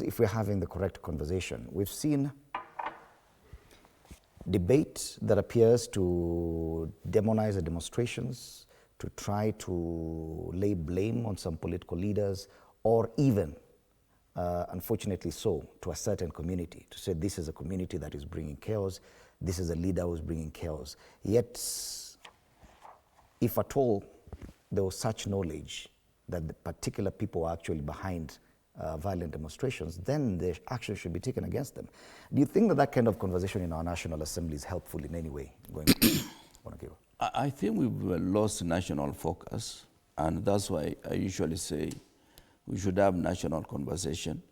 If we're having the correct conversation, we've seen debate that appears to demonize the demonstrations, to try to lay blame on some political leaders, or even, unfortunately so, to a certain community, to say this is a community that is bringing chaos, this is a leader who's bringing chaos. Yet, if at all there was such knowledge that the particular people are actually behind violent demonstrations, then the action should be taken against them. Do you think that that kind of conversation in our National Assembly is helpful in any way going forward? I think we've lost national focus, and that's why I usually say we should have national conversation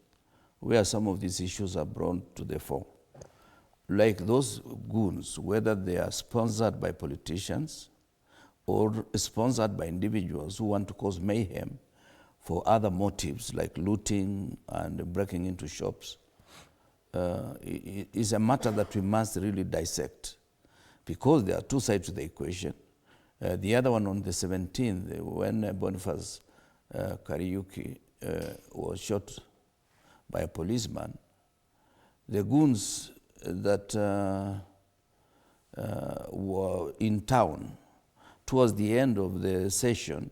where some of these issues are brought to the fore. Like those goons, whether they are sponsored by politicians or sponsored by individuals who want to cause mayhem for other motives like looting and breaking into shops, is a matter that we must really dissect, because there are two sides to the equation. The other one on the 17th, when Boniface Kariuki was shot by a policeman, the goons that were in town, towards the end of the session,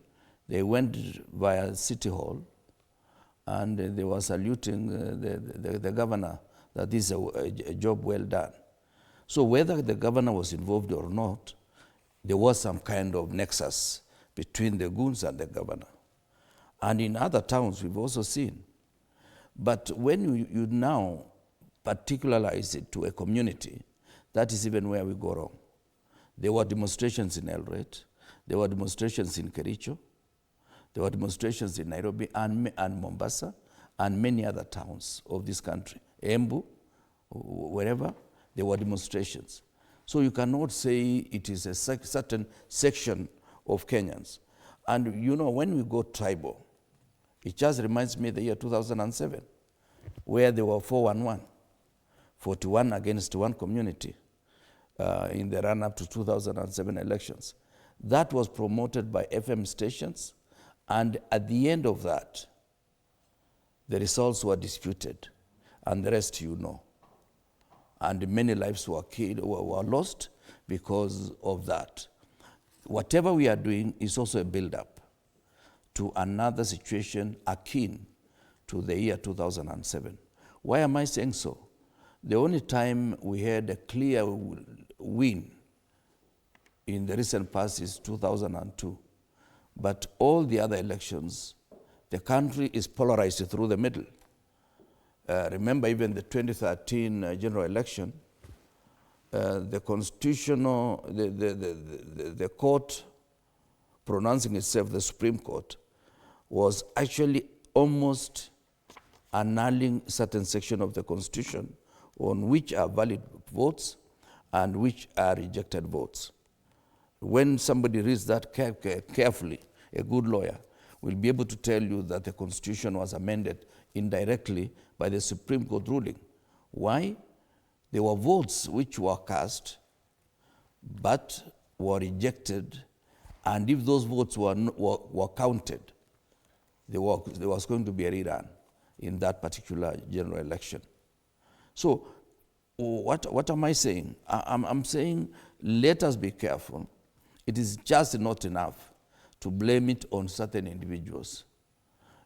they went via City Hall and they were saluting the governor that this is a job well done. So whether the governor was involved or not, there was some kind of nexus between the goons and the governor. And in other towns we've also seen. But when you now particularize it to a community, that is even where we go wrong. There were demonstrations in Eldoret, there were demonstrations in Kericho, there were demonstrations in Nairobi and Mombasa and many other towns of this country. Embu, wherever, there were demonstrations. So you cannot say it is a certain section of Kenyans. And you know, when we go tribal, it just reminds me of the year 2007, where there were 411, 41 against one community in the run-up to 2007 elections. That was promoted by FM stations, and at the end of that, the results were disputed, and the rest you know. And many lives were killed, were lost because of that. Whatever we are doing is also a build-up to another situation akin to the year 2007. Why am I saying so? The only time we had a clear win in the recent past is 2002. But all the other elections, the country is polarized through the middle. Remember even the 2013 general election, the constitutional, the court pronouncing itself, the Supreme Court, was actually almost annulling certain section of the Constitution on which are valid votes and which are rejected votes. When somebody reads that carefully, a good lawyer will be able to tell you that the Constitution was amended indirectly by the Supreme Court ruling. Why? There were votes which were cast but were rejected, and if those votes were counted, there was going to be a rerun in that particular general election. So what am I saying? I'm saying let us be careful. It is just not enough to blame it on certain individuals.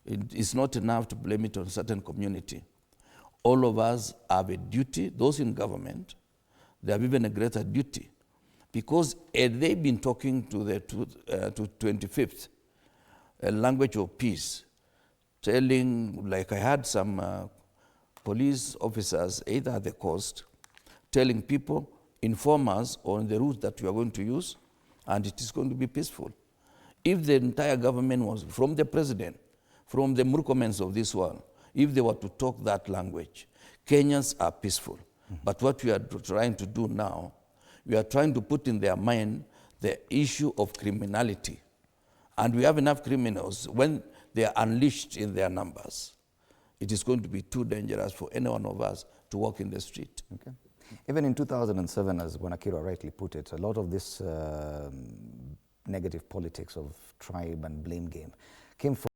It is not enough to blame it on certain community. All of us have a duty, those in government, they have even a greater duty, because they've been talking to the 25th, a language of peace, telling, like I had some police officers, either at the coast, telling people, inform us on the route that we are going to use, and it is going to be peaceful. If the entire government was, from the president, from the Murkomens of this world, if they were to talk that language, Kenyans are peaceful. Mm-hmm. But what we are trying to do now, we are trying to put in their mind the issue of criminality. And we have enough criminals. When they are unleashed in their numbers, it is going to be too dangerous for any one of us to walk in the street. Okay. Even in 2007, as Kirwa rightly put it, a lot of this negative politics of tribe and blame game came from